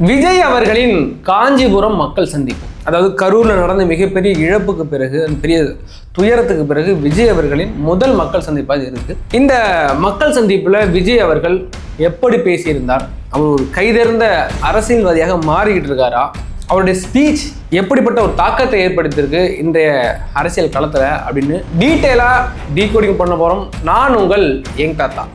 விஜய் அவர்களின் காஞ்சிபுரம் மக்கள் சந்திப்பு, அதாவது கரூரில் நடந்த மிகப்பெரிய இழப்புக்கு பிறகு, பெரிய துயரத்துக்கு பிறகு விஜய் அவர்களின் முதல் மக்கள் சந்திப்பாக இருக்கு. இந்த மக்கள் சந்திப்பில் விஜய் அவர்கள் எப்படி பேசியிருந்தார், அவர் ஒரு கைதேர்ந்த அரசியல்வாதியாக மாறிக்கிட்டு இருக்காரா, அவருடைய ஸ்பீச் எப்படிப்பட்ட ஒரு தாக்கத்தை ஏற்படுத்தியிருக்கு இன்றைய அரசியல் களத்தில் அப்படின்னு டீட்டெயிலாக டீகோடிங் பண்ண போகிறோம். நான் உங்கள் யங் தாத்தா.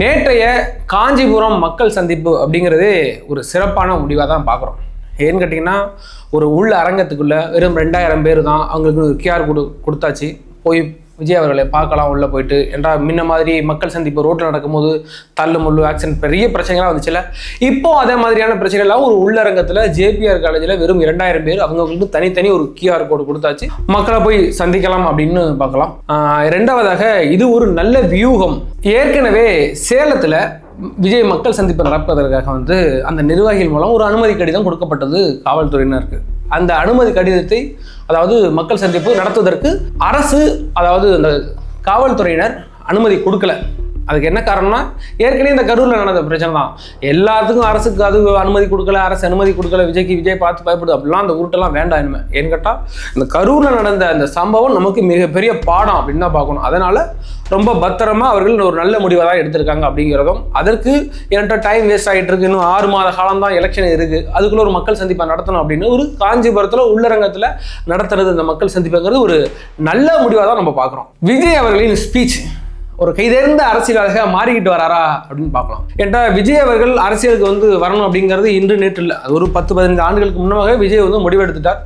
நேற்றைய காஞ்சிபுரம் மக்கள் சந்திப்பு அப்படிங்கிறது ஒரு சிறப்பான முடிவாக தான் பார்க்குறோம். ஏன்னு கேட்டிங்கன்னா, ஒரு உள்ள அரங்கத்துக்குள்ளே வெறும் 2000 பேர் தான், அவங்களுக்கு ஒரு கியூஆர் கொடுத்தாச்சு, போய் விஜய் அவர்களை பார்க்கலாம் உள்ளே போயிட்டு. என்றால் முன்ன மாதிரி மக்கள் சந்திப்பு ரோட்டில் நடக்கும்போது தள்ளு முள்ளு ஆக்சிடென்ட் பெரிய பிரச்சனைகள்லாம் வந்துச்சுல, இப்போ அதே மாதிரியான பிரச்சனைகள்லாம் ஒரு உள்ளரங்கத்தில் ஜேபிஆர் காலேஜில் வெறும் 2000 பேர், அவங்களுக்கு தனித்தனி ஒரு கியூஆர் கோடு கொடுத்தாச்சு, மக்களை போய் சந்திக்கலாம் அப்படின்னு பார்க்கலாம். ரெண்டாவதாக இது ஒரு நல்ல வியூகம். ஏற்கனவே சேலத்தில் விஜய் மக்கள் சந்திப்பு நடப்பதற்காக அந்த நிர்வாகிகள் மூலம் ஒரு அனுமதி கடிதம் கொடுக்கப்பட்டது காவல்துறையினருக்கு. அந்த அனுமதி கடிதத்தை, அதாவது மக்கள் சந்திப்பு நடத்துவதற்கு அரசு, அதாவது அந்த காவல்துறையினர் அனுமதி கொடுக்கல. அதுக்கு என்ன காரணம்னா, ஏற்கனவே இந்த கரூரில் நடந்த பிரச்சனை தான். எல்லாத்துக்கும் அரசுக்கு அது அனுமதி கொடுக்கல, அரசு அனுமதி கொடுக்கல, விஜய் பார்த்து பயப்படுது அப்படிலாம் அந்த ஊட்டெல்லாம் வேண்டாம் இனிமே. ஏன்னு கேட்டால், இந்த கரூரில் நடந்த அந்த சம்பவம் நமக்கு மிகப்பெரிய பாடம் அப்படின்னு தான் பார்க்கணும். அதனால ரொம்ப பத்திரமா அவர்கள் ஒரு நல்ல முடிவை தான் எடுத்திருக்காங்க அப்படிங்கிறதும், அதற்கு என்கிட்ட டைம் வேஸ்ட் ஆகிட்டு இருக்கு, இன்னும் 6 மாத காலம் தான் எலெக்ஷன் இருக்கு, அதுக்குள்ள ஒரு மக்கள் சந்திப்பை நடத்தணும் அப்படின்னு ஒரு காஞ்சிபுரத்தில் உள்ளரங்கத்தில் நடத்துறது இந்த மக்கள் சந்திப்புங்கிறது ஒரு நல்ல முடிவாக தான் நம்ம பார்க்குறோம். விஜய் அவர்களின் ஸ்பீச் ஒரு கைதேர்ந்த அரசியலாக மாறிக்கிட்டு வராரா அப்படின்னு பார்க்கலாம். ஏன்டா விஜய் அவர்கள் அரசியலுக்கு வரணும் அப்படிங்கிறது இன்று நேற்று இல்லை, அது ஒரு 10-15 ஆண்டுகளுக்கு முன்னமாக விஜய் முடிவெடுத்துட்டார்.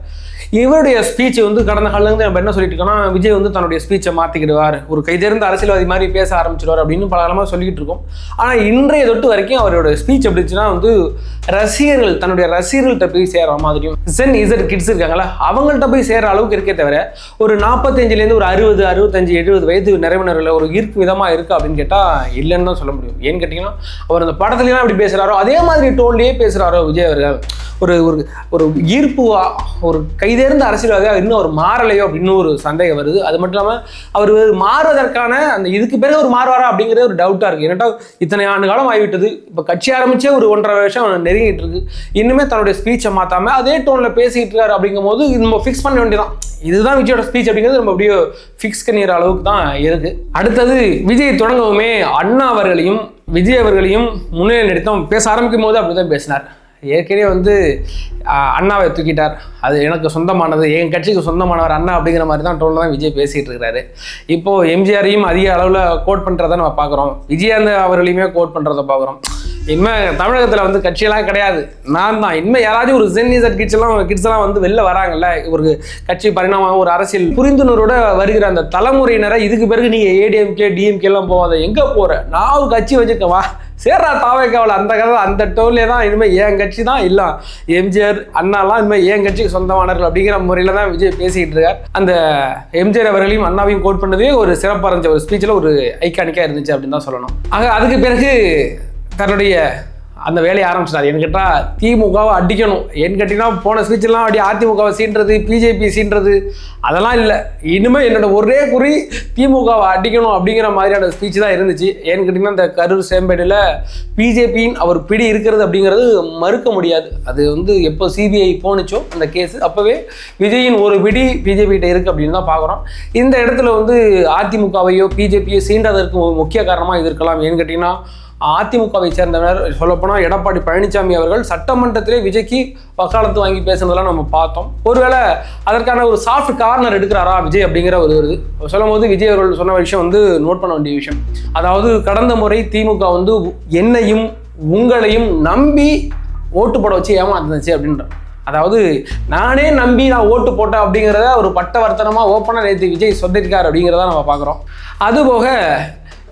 இவருடைய ஸ்பீச் கடந்த காலத்துலேருந்து நம்ம என்ன சொல்லிட்டு இருக்கோம்னா, விஜய் தன்னுடைய ஸ்பீச்சை மாற்றிக்கிடுவார், ஒரு கைதேர்ந்த அரசியல்வாதி மாதிரி பேச ஆரம்பிச்சிடுவார் அப்படின்னு பல காலமாக சொல்லிக்கிட்டு இருக்கோம். ஆனால் இன்றைய தொட்டு வரைக்கும் அவரோட ஸ்பீச் எப்படிச்சுன்னா, ரசிகர்கள், தன்னுடைய ரசிகர்கள்ட்ட போய் சேர்ற மாதிரியும், Z கிட்ஸ் இருக்காங்களா அவங்கள்ட்ட போய் சேர்ற அளவுக்கு இருக்கே தவிர, ஒரு 45லேருந்து ஒரு 60, 65, 70 வயது நிறைவினர்கள் ஒரு ஈர்க்கும் விதமாக இருக்குது அப்படின்னு கேட்டால் இல்லைன்னு தான் சொல்ல முடியும். ஏன்னு கேட்டிங்கன்னா, அவர் அந்த படத்துலாம் அப்படி பேசுகிறாரோ அதே மாதிரி டோன்லேயே பேசுகிறாரோ விஜய் அவர்கள், ஒரு ஒரு ஈர்ப்பு, ஒரு கைதேர்ந்த அரசியல்வாதியாக இன்னும் அவர் மாறலையோ அப்படின்னு ஒரு சந்தேகம் வருது. அது மட்டும் இல்லாமல் அவர் மாறுவதற்கான அந்த இதுக்கு பிறகு ஒரு மாறுவாரா அப்படிங்கிறது ஒரு டவுட்டாக இருக்குது. ஏன்னாட்டா இத்தனை ஆண்டு காலம் ஆகிவிட்டது, இப்போ கட்சி ஆரம்பிச்சே ஒரு 1.5 வருஷம் நெருங்கிட்டு இருக்கு, இன்னுமே தன்னுடைய ஸ்பீச்சை மாற்றாமல் அதே டோனில் பேசிக்கிட்டு இருக்காரு. அப்படிங்கும் போது நம்ம ஃபிக்ஸ் பண்ண வேண்டியதான், இதுதான் விஜயோட ஸ்பீச் அப்படிங்கிறது நம்ம அப்படியே ஃபிக்ஸ் பண்ணிடுற அளவுக்கு தான் இருக்கு. அடுத்தது விஜய் தொடங்கவுமே அண்ணா அவர்களையும் விஜய் அவர்களையும் முன்னிலை நிறுத்தம் பேச ஆரம்பிக்கும் போது அப்படிதான் பேசினார். ஏற்கனவே அண்ணாவை தூக்கிட்டார், அது எனக்கு சொந்தமானது, என் கட்சிக்கு சொந்தமானவர் அண்ணா அப்படிங்கிற மாதிரி தான் டோனில் தான் விஜய் பேசிகிட்டு இருக்கிறாரு. இப்போது எம்ஜிஆரையும் அதிக அளவில் கோட் பண்ணுறதை நம்ம பார்க்குறோம், விஜயகாந்த் அவர்களையுமே கோட் பண்ணுறதை பார்க்குறோம். இனிமேல் தமிழகத்தில் கட்சியெல்லாம் கிடையாது, நான் தான். இனிமேல் யாராச்சும் ஒரு Z கிட்ஸ்லாம் வெளில வராங்கல்ல, ஒரு கட்சி பரிணாமம், ஒரு அரசியல் புரிந்துணர்வோட வருகிற அந்த தலைமுறையினரை, இதுக்கு பிறகு நீங்கள் ஏடிஎம்கே டிஎம்கேலாம் போகாத, எங்கே போகிற, நான் ஒரு கட்சி வச்சுருக்கேன் வா சேர்றா தாவேக்காவில், அந்த கதை அந்த டோன்லே தான் இனிமேல் என் கட்சி தான், இல்லை எம்ஜிஆர் அண்ணாலாம் இனிமேல் என் கட்சிக்கு சொந்தமானவர்கள் அப்படிங்கிற முறையில் தான் விஜய் பேசிக்கிட்டு இருக்கார். அந்த எம்ஜிஆர் அவர்களையும் அண்ணாவையும் கோட் பண்ணதே ஒரு சிறப்பாக இருந்துச்சு, ஒரு ஸ்பீச்சில் ஒரு ஐகானிக்காக இருந்துச்சு அப்படின்னு தான் சொல்லணும். ஆக அதுக்கு பிறகு தன்னுடைய அந்த வேலையை ஆரம்பிச்சிட்டார். என்ன கேட்டால் திமுகவை அடிக்கணும், ஏன்னு கேட்டிங்கன்னா போன ஸ்பீச்செல்லாம் அப்படி அதிமுகவை சீன்றது, பிஜேபி சீன்றது அதெல்லாம் இல்லை, இனிமேல் என்னோட ஒரே குறி திமுகவை அடிக்கணும் அப்படிங்கிற மாதிரியான ஸ்பீச் தான் இருந்துச்சு. ஏன்னு கேட்டிங்கன்னா, இந்த கரூர் சேம்பேடில் பிஜேபியின் அவர் பிடி இருக்கிறது அப்படிங்கிறது மறுக்க முடியாது. அது எப்போ சிபிஐ போனுச்சோ அந்த கேஸ், அப்போவே விஜயின் ஒரு பிடி பிஜேபி கிட்ட இருக்குது அப்படின்னு தான் பார்க்குறோம். இந்த இடத்துல அதிமுகவையோ பிஜேபியோ சீண்டதற்கு முக்கிய காரணமாக இது இருக்கலாம். ஏன்னு கேட்டிங்கன்னா, அதிமுகவை சேர்ந்தவர் சொல்லப்போனால் எடப்பாடி பழனிசாமி அவர்கள் சட்டமன்றத்திலே விஜய்க்கு வக்காலத்து வாங்கி பேசுனதெல்லாம் நம்ம பார்த்தோம். ஒருவேளை அதற்கான ஒரு சாஃப்ட் கார்னர் எடுக்கிறாரா விஜய் அப்படிங்கிற ஒரு வருது. சொல்லும் போது விஜய் அவர்கள் சொன்ன விஷயம் நோட் பண்ண வேண்டிய விஷயம். அதாவது கடந்த முறை திமுக என்னையும் உங்களையும் நம்பி ஓட்டு போட வச்சு ஏமாந்துச்சு அப்படின்ற, அதாவது நானே நம்பி நான் ஓட்டு போட்டேன் அப்படிங்கிறத ஒரு பட்டவர்த்தனமாக ஓப்பனாக நேற்று விஜய் சொல்லியிருக்கார் அப்படிங்கிறத நம்ம பார்க்குறோம். அதுபோக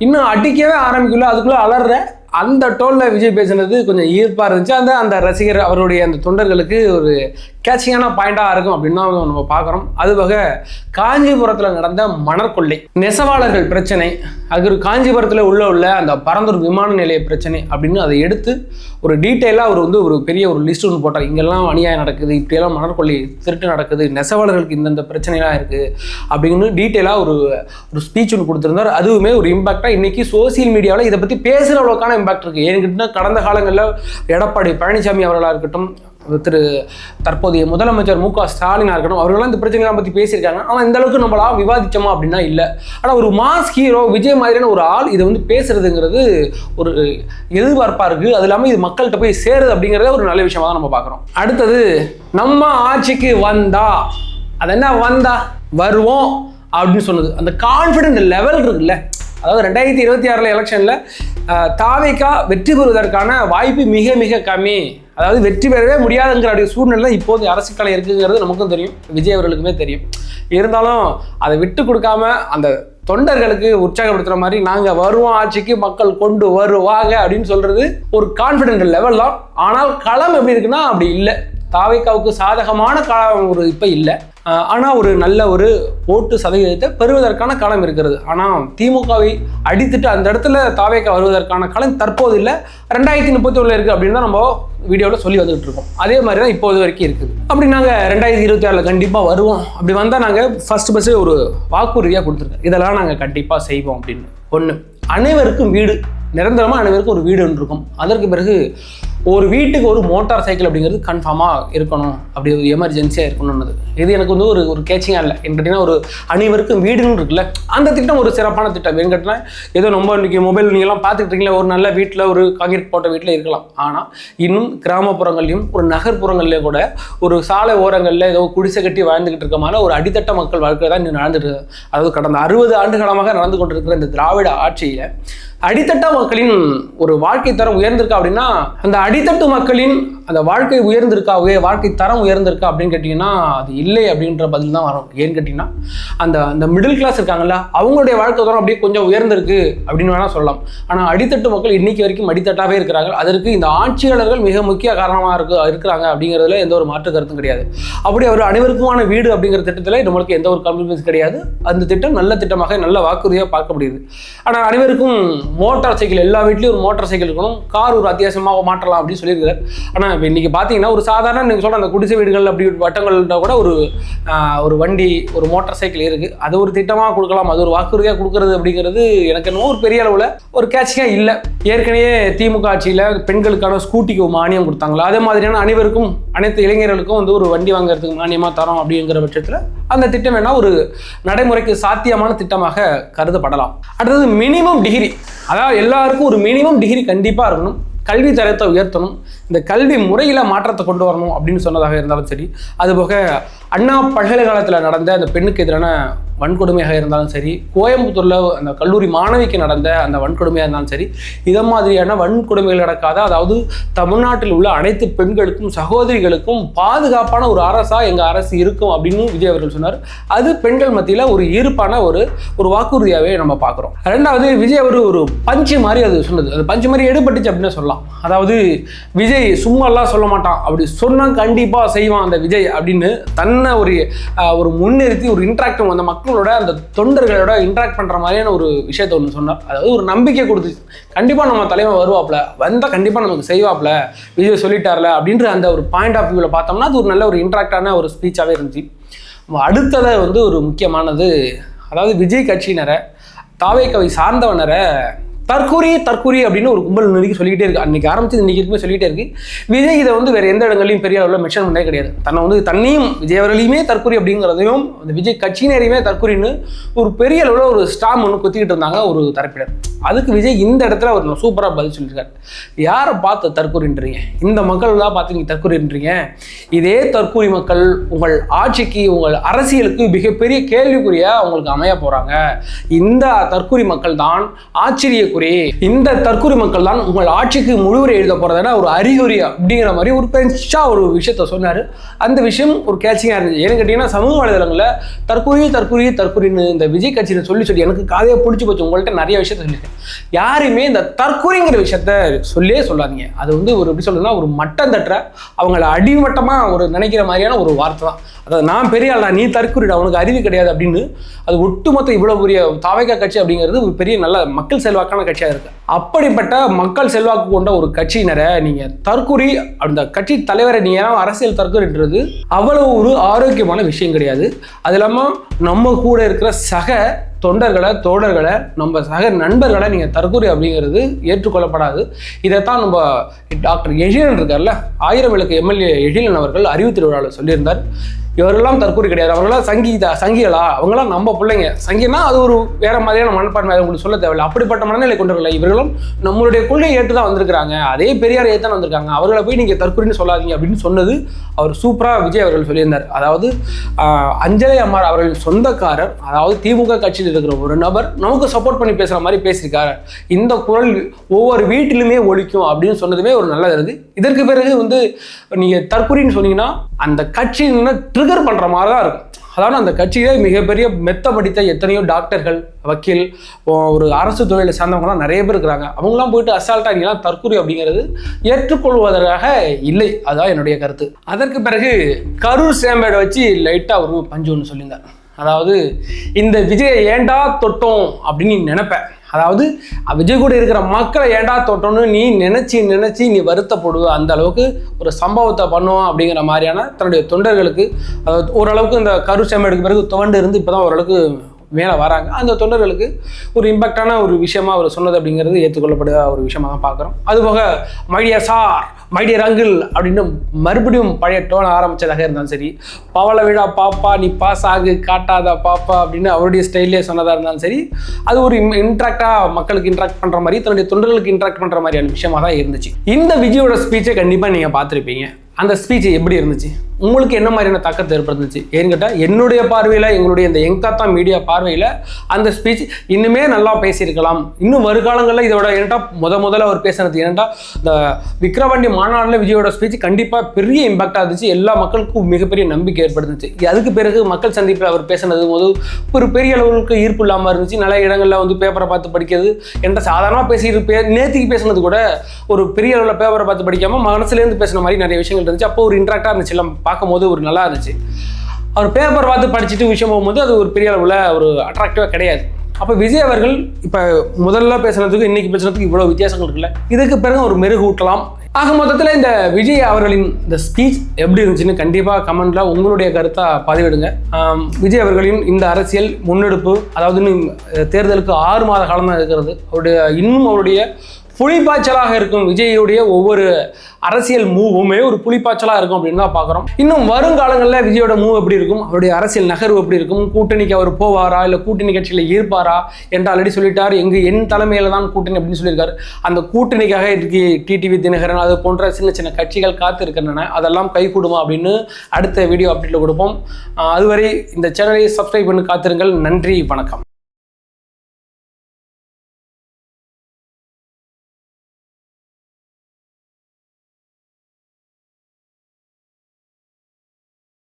இன்னும் அடிக்கவே ஆரம்பிக்கல, அதுக்குள்ளே அலற அந்த டோலில் விஜய் பேசுனது கொஞ்சம் ஈர்ப்பாக இருந்துச்சு. அந்த ரசிகர் அவருடைய அந்த தொண்டர்களுக்கு ஒரு கேட்சிங்கான பாயிண்டாக இருக்கும் அப்படின்னு தான் நம்ம பார்க்குறோம். அதுபோக காஞ்சிபுரத்தில் நடந்த மணற்கொள்ளை, நெசவாளர்கள் பிரச்சனை, அது காஞ்சிபுரத்தில் உள்ள அந்த பரந்தூர் விமான நிலைய பிரச்சனை அப்படின்னு அதை எடுத்து ஒரு டீட்டெயிலாக அவர் வந்து ஒரு பெரிய ஒரு லிஸ்ட் ஒன்று போட்டார். இங்கெல்லாம் அநியாயம் நடக்குது, இப்படியெல்லாம் மணற்கொள்ளை திருட்டு நடக்குது, நெசவாளர்களுக்கு இந்தந்த பிரச்சனைலாம் இருக்குது அப்படின்னு டீட்டெயிலாக ஒரு ஸ்பீச் ஒன்று கொடுத்துருந்தார். அதுவுமே ஒரு இம்பாக்டாக இன்றைக்கி சோசியல் மீடியாவில் இதை பற்றி பேசுகிற அளவுக்கான இம்பாக்ட் இருக்குது. ஏன்னு கடந்த காலங்களில் எடப்பாடி பழனிசாமி அவர்களாக இருக்கட்டும், தற்போதைய முதலமைச்சர் மு க ஸ்டாலினாக இருக்கட்டும், அவர்களாம் இந்த பிரச்சனைலாம் பற்றி பேசியிருக்காங்க. ஆனால் இந்த அளவுக்கு நம்மளா விவாதிச்சோமா அப்படின்னா இல்லை. ஆனால் ஒரு மாஸ் ஹீரோ விஜய் மாதிரியான ஒரு ஆள் இதை வந்து பேசுறதுங்கிறது ஒரு எதிர்பார்ப்பாக இருக்குது. அது இல்லாமல் இது மக்கள்கிட்ட போய் சேருது அப்படிங்கிறத ஒரு நல்ல விஷயமா தான் நம்ம பார்க்குறோம். அடுத்தது, நம்ம ஆட்சிக்கு வந்தா, அது என்ன வந்தா வருவோம் அப்படின்னு சொன்னது, அந்த கான்ஃபிடென்ட் லெவல் இருக்குல்ல. அதாவது 2026 எலெக்ஷனில் தாவேகா வெற்றி பெறுவதற்கான வாய்ப்பு மிக மிக கம்மி. அதாவது வெற்றி பெறவே முடியாதுங்கிற சூழ்நிலை இப்போது அரசுக்கலை இருக்குங்கிறது நமக்கும் தெரியும், விஜய் அவர்களுக்குமே தெரியும். இருந்தாலும் அதை விட்டு கொடுக்காம அந்த தொண்டர்களுக்கு உற்சாகப்படுத்துகிற மாதிரி நாங்கள் வருவோம் ஆட்சிக்கு, மக்கள் கொண்டு வருவாங்க அப்படின்னு சொல்கிறது ஒரு கான்ஃபிடென்ட் லெவல் தான். ஆனால் களம் எப்படி இருக்குன்னா அப்படி இல்லை. தாவேகாவுக்கு சாதகமான களம் ஒரு இப்போ இல்லை. ஆனால் ஒரு நல்ல ஒரு ஓட்டு சதவீதத்தை பெறுவதற்கான களம் இருக்கிறது. ஆனால் திமுகவை அடித்துட்டு அந்த இடத்துல தாவேகா வருவதற்கான களம் தற்போது இல்லை, 2031 இருக்குது அப்படின்னு தான் நம்ம வீடியோவில் சொல்லி வந்துகிட்டு இருக்கோம். அதே மாதிரி தான் இப்போது வரைக்கும் இருக்குது. அப்படி நாங்கள் 2026 கண்டிப்பாக வருவோம், அப்படி வந்தால் நாங்கள் ஃபஸ்ட்டு ஒரு வாக்குறுதியாக கொடுத்துருக்கோம், இதெல்லாம் நாங்கள் கண்டிப்பாக செய்வோம் அப்படின்னு. ஒன்று, அனைவருக்கும் வீடு, நிரந்தரமாக அனைவருக்கும் ஒரு வீடு ஒன்று இருக்கும். அதற்கு பிறகு ஒரு வீட்டுக்கு ஒரு மோட்டார் சைக்கிள் அப்படிங்கிறது கன்ஃபார்மாக இருக்கணும், அப்படி ஒரு எமர்ஜென்சியாக இருக்கணும்னது. இது எனக்கு வந்து ஒரு கேட்சிங்காக இல்லை. என்கிட்டனா ஒரு அனைவருக்கும் வீடுன்னு இருக்குல்ல, அந்த திட்டம் ஒரு சிறப்பான திட்டம். என்கிட்டனா ஏதோ நம்ம இன்றைக்கி மொபைல் நீங்கள்லாம் பார்த்துட்டு இருக்கீங்களா, ஒரு நல்ல வீட்டில் ஒரு காங்கிரீட் போட்ட வீட்டில் இருக்கலாம். ஆனால் இன்னும் கிராமப்புறங்கள்லையும் ஒரு நகர்ப்புறங்கள்லேயும் கூட ஒரு சாலை ஓரங்களில் ஏதோ குடிசை கட்டி வாழ்ந்துக்கிட்டு இருக்க மாதிரி ஒரு அடித்தட்ட மக்கள் வாழ்க்கை தான் இன்னும் நடந்துட்டு. அதாவது கடந்த 60 ஆண்டுகாலமாக நடந்து கொண்டிருக்கிற இந்த திராவிட ஆட்சியில் அடித்தட்ட மக்களின் ஒரு வாழ்க்கை தரம் உயர்ந்திருக்கா அப்படின்னா, அந்த அடித்தட்டு மக்களின் அந்த வாழ்க்கை உயர்ந்திருக்கா, வாழ்க்கை தரம் உயர்ந்திருக்கா அப்படின்னு கேட்டிங்கன்னா அது இல்லை அப்படின்ற பதில் தான் வரும். ஏன்னு கேட்டிங்கன்னா அந்த மிடில் கிளாஸ் இருக்காங்கல்ல, அவங்களுடைய வாழ்க்கை தரம் அப்படியே கொஞ்சம் உயர்ந்திருக்கு அப்படின்னு வேணால் சொல்லலாம். ஆனால் அடித்தட்டு மக்கள் இன்னைக்கு வரைக்கும் அடித்தட்டாகவே இருக்கிறாங்க. அதற்கு இந்த ஆட்சியாளர்கள் மிக முக்கிய காரணமாக இருக்கிறாங்க அப்படிங்கிறதுல எந்த ஒரு மாற்று கருத்தும் கிடையாது. அப்படி அவர் அனைவருக்குமான வீடு அப்படிங்கிற திட்டத்தில் நம்மளுக்கு எந்த ஒரு காம்ப்ரமைஸ் கிடையாது. அந்த திட்டம் நல்ல திட்டமாக நல்ல வாக்குறுதியாக பார்க்க முடியுது. ஆனால் அனைவருக்கும் மோட்டார் சைக்கிள், எல்லா வீட்லேயும் ஒரு மோட்டார் சைக்கிள் இருக்கணும், கார் ஒரு அத்தியாவசியமாக மாற்றலாம் அப்படின்னு சொல்லியிருக்காரு. ஆனால் இப்போ இன்றைக்கி பார்த்தீங்கன்னா ஒரு சாதாரண நீங்கள் சொல்கிற அந்த குடிசை வீடுகள் அப்படி வட்டங்கள்கிட்ட கூட ஒரு வண்டி, ஒரு மோட்டார் சைக்கிள் இருக்குது. அது ஒரு திட்டமாக கொடுக்கலாம், அது ஒரு வாக்குறுதியாக கொடுக்கறது அப்படிங்கிறது எனக்கு இன்னும் ஒரு பெரிய அளவில் ஒரு கேட்சிங்காக இல்லை. ஏற்கனவே திமுக ஆட்சியில் பெண்களுக்கான ஸ்கூட்டிக்கு மானியம் கொடுத்தாங்களா, அதே மாதிரியான அனைவருக்கும் அனைத்து இளைஞர்களுக்கும் வந்து ஒரு வண்டி வாங்குறதுக்கு மானியமாக தரோம் அப்படிங்கிற பட்சத்தில் அந்த திட்டம் வேணால் ஒரு நடைமுறைக்கு சாத்தியமான திட்டமாக கருதப்படலாம். அடுத்தது மினிமம் டிகிரி, அதாவது எல்லாருக்கும் ஒரு மினிமம் டிகிரி கண்டிப்பாக இருக்கணும். கல்வி தரத்தை உயர்த்தணும், இந்த கல்வி முறையில் மாற்றத்தை கொண்டு வரணும் அப்படின்னு சொன்னதாக இருந்தாலும் சரி, அதுபோக அண்ணா பல்கலைக்கழகத்தில் நடந்த அந்த பெண்ணுக்கு எதிரான வன்கொடுமையாக இருந்தாலும் சரி, கோயம்புத்தூரில் அந்த கல்லூரி மாணவிக்கு நடந்த அந்த வன்கொடுமையாக இருந்தாலும் சரி, இதை மாதிரியான வன்கொடுமைகள் நடக்காத, அதாவது தமிழ்நாட்டில் உள்ள அனைத்து பெண்களுக்கும் சகோதரிகளுக்கும் பாதுகாப்பான ஒரு அரசாக எங்கள் அரசு இருக்கும் அப்படின்னு விஜய் அவர்கள் சொன்னார். அது பெண்கள் மத்தியில் ஒரு ஈர்ப்பான ஒரு வாக்குறுதியாகவே நம்ம பார்க்குறோம். ரெண்டாவது, விஜய் அவர் ஒரு பஞ்சு மாதிரி அது சொன்னது, அது பஞ்சு மாதிரி எடுபட்டுச்சு அப்படின்னு சொல்லலாம். அதாவது விஜய் சும்மாலாம் சொல்ல மாட்டான், அப்படி சொன்னால் கண்டிப்பாக செய்வான் அந்த விஜய் அப்படின்னு தன்னை ஒரு முன்னிறுத்தி ஒரு இன்ட்ராக்டிவ் அந்த மக்களோட அந்த தொண்டர்களோட இன்ட்ராக்ட் பண்ணுற மாதிரியான ஒரு விஷயத்தை ஒன்று சொன்னார். அதாவது ஒரு நம்பிக்கை கொடுத்துச்சு, கண்டிப்பாக நம்ம தலைவன் வருவாப்ல, வந்தால் கண்டிப்பாக நமக்கு செய்வாப்ல, விஜய் சொல்லிட்டார்ல அப்படின்ற அந்த ஒரு பாயிண்ட் ஆஃப் வியூவில் பார்த்தோம்னா அது ஒரு நல்ல ஒரு இன்ட்ராக்டான ஒரு ஸ்பீச்சாகவே இருந்துச்சு. அடுத்ததை வந்து ஒரு முக்கியமானது, அதாவது விஜய் கட்சியினரை, தாவேகாவை சார்ந்தவனரை தற்கூரி அப்படின்னு ஒரு கும்பல் இன்னைக்கு சொல்லிக்கிட்டே இருக்கு. அன்னைக்கு ஆரம்பிச்சு இன்னைக்கு இருக்குமே சொல்லிகிட்டே இருக்கு. விஜய் இதை வந்து வேறு எந்த இடங்களையும் பெரிய அளவில் மென்ஷன் பண்ணே கிடையாது. தன்னை வந்து தன்னையும் விஜய் அவர்களையுமே தற்கூரி அப்படிங்கிறதையும் அந்த விஜய் கட்சியினரையுமே தற்கூரின்னு ஒரு பெரிய அளவில் ஒரு ஸ்டாம் ஒன்று குத்திக்கிட்டு இருந்தாங்க ஒரு தரப்பினர். அதுக்கு விஜய் இந்த இடத்துல ஒரு சூப்பராக பதில் சொல்லியிருக்காரு. யாரை பார்த்து தற்கூரின்றீங்க? இந்த மக்கள் தான் பார்த்து நீங்கள் தற்கூரின்றீங்க. இதே தற்கூரி மக்கள் உங்கள் ஆட்சிக்கு, உங்கள் அரசியலுக்கு மிகப்பெரிய கேள்விக்குறியாக அவங்களுக்கு அமைய போகிறாங்க. இந்த தற்கூரி மக்கள் தான் ஆச்சரிய குறி. இந்த தற்குறி மக்கள் தான் உங்கள் ஆட்சிக்கு முழுவரை எழுத போறதுனா ஒரு அறிகுறி அப்படிங்கிற மாதிரி ஒரு பெருசா ஒரு விஷயத்த சொன்னாரு. அந்த விஷயம் ஒரு கேட்சிங்கா இருந்துச்சு. ஏன்னு கேட்டீங்கன்னா சமூக வலைதளங்களில் தற்குறின்னு இந்த விஜய் கட்சியை சொல்லி எனக்கு காதையை பிடிச்சி போச்சு. உங்கள்கிட்ட நிறைய விஷயத்த சொல்லியிருக்கேன். யாருமே இந்த தற்குறிங்கிற விஷயத்த சொல்லே சொல்லாதீங்க. அது வந்து ஒரு எப்படி சொல்றதுன்னா ஒரு மட்டம் தட்டுற அவங்கள அடிமட்டமா ஒரு நினைக்கிற மாதிரியான ஒரு வார்த்தை தான். அதாவது நான் பெரிய ஆளா, நீ தற்குறிடா, அவனுக்கு அறிவு கிடையாது அப்படின்னு. அது ஒட்டுமொத்த இவ்வளவு பெரிய தாவேகா கட்சி அப்படிங்கிறது ஒரு பெரிய நல்ல மக்கள் செல்வாக்கான கட்சியாக இருக்கு. அப்படிப்பட்ட மக்கள் செல்வாக்கு கொண்ட ஒரு கட்சியினரை நீங்க தற்குறி, அந்த கட்சி தலைவரை நீங்க அரசியல் தற்குறின்றது அவ்வளவு ஒரு ஆரோக்கியமான விஷயம் கிடையாது. அது இல்லாமல் நம்ம கூட இருக்கிற சக தொண்டர்களை, தோழர்களை, நம்ம சக நண்பர்களை நீங்கள் தற்குறி அப்படிங்கிறது ஏற்றுக்கொள்ளப்படாது. இதைத்தான் நம்ம டாக்டர் எழிலன் இருக்கார்ல, 1000 விளக்கு எம்எல்ஏ எழிலன் அவர்கள் அறிவு திருவிழாவில் சொல்லியிருந்தார். இவரெல்லாம் தற்கூரி கிடையாது, அவங்களாம் சங்கிகளா, அவங்களாம் நம்ம பிள்ளைங்க. சங்கினா அது ஒரு வேற மாதிரியான மனப்பான்மை, உங்களுக்கு சொல்ல தேவையில்லை. அப்படிப்பட்ட மனநிலை கொண்டிருக்கல. இவர்களும் நம்மளுடைய கொள்கையை ஏற்று தான் வந்திருக்கிறாங்க, அதே பெரியார் ஏற்று தான் வந்திருக்காங்க, அவர்களை போய் நீங்கள் தற்கூரின்னு சொல்லாதீங்க அப்படின்னு சொன்னது அவர் சூப்பராக விஜய் அவர்கள் சொல்லியிருந்தார். அதாவது அஞ்சலி அம்மாள் அவர்கள் சொந்தக்காரர், அதாவது திமுக கட்சியில் இருக்கிற ஒரு நபர் நமக்கு சப்போர்ட் பண்ணி பேசுகிற மாதிரி பேசியிருக்காரு. இந்த குரல் ஒவ்வொரு வீட்டிலுமே ஒலிக்கும் அப்படின்னு சொன்னதுமே ஒரு நல்லது இருந்து. இதற்கு பிறகு வந்து நீங்கள் தற்கூரின்னு சொன்னீங்கன்னா அந்த கட்சின்னு ட்ரிகர் பண்ணுற மாதிரி தான் இருக்கும். அதாவது அந்த கட்சியிலே மிகப்பெரிய மெத்த படித்த எத்தனையோ டாக்டர்கள், வக்கீல், ஒரு அரசு தொழிலை சார்ந்தவங்கலாம் நிறைய பேர் இருக்கிறாங்க. அவங்களாம் போயிட்டு அசால்ட்டாக நீங்களாம் தற்கூரி அப்படிங்கிறது ஏற்றுக்கொள்வதற்காக இல்லை. அதுதான் என்னுடைய கருத்து. அதற்கு பிறகு கரூர் சேம்பேடை வச்சு லைட்டாக ஒரு பஞ்சு ஒன்று சொல்லியிருந்தார். அதாவது இந்த விஜயை ஏண்டா தொட்டோம் அப்படின்னு நினைப்பேன். அதாவது விஜய் கூட இருக்கிற மக்களை ஏண்டா தொட்டோன்னு நீ நினைச்சு நீ வருத்தப்படுவ. அந்த அளவுக்கு ஒரு சம்பவத்தை பண்ணுவோம் அப்படிங்கிற மாதிரியான தன்னுடைய தொண்டர்களுக்கு, அதாவது ஓரளவுக்கு இந்த கரூர் சேம்பேடுக்கு பிறகு துவண்டு இருந்து இப்போதான் ஓரளவுக்கு மேலே வராங்க. அந்த தொண்டர்களுக்கு ஒரு இம்பாக்டான ஒரு விஷயமா அவர் சொன்னது அப்படிங்கிறது ஏற்றுக்கொள்ளப்படுற ஒரு விஷயமா தான் பார்க்குறோம். அதுபோக மைடியர் சார், மைடியர் அங்கிள் அப்படின்னு மறுபடியும் பழைய டோன் ஆரம்பித்ததாக இருந்தாலும் சரி, பவள விழா பாப்பா நீ பாஸ் ஆகு காட்டாத பாப்பா அப்படின்னு அவருடைய ஸ்டைல்லே சொன்னதாக இருந்தாலும் சரி, அது ஒரு இன்ட்ராக்டாக மக்களுக்கு இன்ட்ராக்ட் பண்ணுற மாதிரி, தன்னுடைய தொண்டர்களுக்கு இன்ட்ராக்ட் பண்ணுற மாதிரியான விஷயமா தான் இருந்துச்சு. இந்த விஜயோட ஸ்பீச்சை கண்டிப்பாக நீங்கள் பார்த்துருப்பீங்க. அந்த ஸ்பீச் எப்படி இருந்துச்சு, உங்களுக்கு என்ன மாதிரியான தாக்கத்தை ஏற்படுத்துச்சு? ஏன்னு கேட்டால் என்னுடைய பார்வையில், எங்களுடைய இந்த எங்காத்தா மீடியா பார்வையில் அந்த ஸ்பீச் இன்னுமே நல்லா பேசியிருக்கலாம். இன்னும் வருகாலங்களில் இதோட ஏன்டா முதல்ல அவர் பேசுனது ஏன்டா இந்த விக்ரவாண்டி மாநாட்டில் விஜயோட ஸ்பீச் கண்டிப்பாக பெரிய இம்பாக்டாக இருந்துச்சு. எல்லா மக்களுக்கும் மிகப்பெரிய நம்பிக்கை ஏற்படுத்துச்சு. அதுக்கு பிறகு மக்கள் சந்திப்பில் அவர் பேசுனது போது ஒரு பெரிய அளவுக்கு ஈர்ப்பு இல்லாமல் இருந்துச்சு. நிறைய இடங்களில் வந்து பேப்பரை பார்த்து படிக்கிறது என்கிட்ட சாதாரணமாக பேசிட்டு நேற்றுக்கு பேசுனது கூட ஒரு பெரிய அளவில் பேப்பரை பார்த்து படிக்காமல் மனசுலேருந்து பேசுன மாதிரி நிறைய விஷயங்கள் இருந்துச்சு. அப்போ ஒரு இன்ட்ராக்டாக இருந்துச்சு, எல்லாம் பார்க்கும்போது ஒரு நல்லா இருந்துச்சு. அவர் பேப்பர் பார்த்து படிச்சுட்டு விஷயம் போகும்போது அது ஒரு பெரிய அளவில் ஒரு அட்ராக்டிவாக கிடையாது. அப்போ விஜய் அவர்கள் இப்போ முதல்ல பேசுனதுக்கு இன்னைக்கு பேசுனதுக்கு இவ்வளோ வித்தியாசங்கள் இருக்குல்ல, இதுக்கு பிறகு ஒரு மெருகு ஊட்டலாம். ஆக மொத்தத்தில் இந்த விஜய் அவர்களின் இந்த ஸ்பீச் எப்படி இருந்துச்சுன்னு கண்டிப்பாக கமெண்ட்ல உங்களுடைய கருத்தை பதிவிடுங்க. விஜய் அவர்களின் இந்த அரசியல் முன்னெடுப்பு, அதாவது இன்னும் தேர்தலுக்கு 6 மாத காலம் தான் இருக்கிறது. அவருடைய புலிப்பாய்ச்சலாக இருக்கும். விஜயுடைய ஒவ்வொரு அரசியல் மூவுமே ஒரு புலிப்பாய்ச்சலாக இருக்கும் அப்படின்னு தான் பார்க்குறோம். இன்னும் வருங்காலங்களில் விஜயோட மூவ் எப்படி இருக்கும், அவருடைய அரசியல் நகர்வு எப்படி இருக்கும், கூட்டணிக்கு அவர் போவாரா இல்லை கூட்டணி கட்சியில் ஈர்ப்பாரா என்று ஆல்ரெடி சொல்லிட்டார். என் தலைமையில் தான் கூட்டணி அப்படின்னு சொல்லியிருக்காரு. அந்த கூட்டணிக்காக இதுக்கு டிடிவி தினகரன் அது போன்ற சின்ன சின்ன கட்சிகள் காத்து இருக்கின்றன. அதெல்லாம் கைகூடுமா அப்படின்னு அடுத்த வீடியோ அப்டேட்டில் கொடுப்போம். அதுவரை இந்த சேனலை சப்ஸ்கிரைப் பண்ணி காத்திருங்கள். நன்றி, வணக்கம்.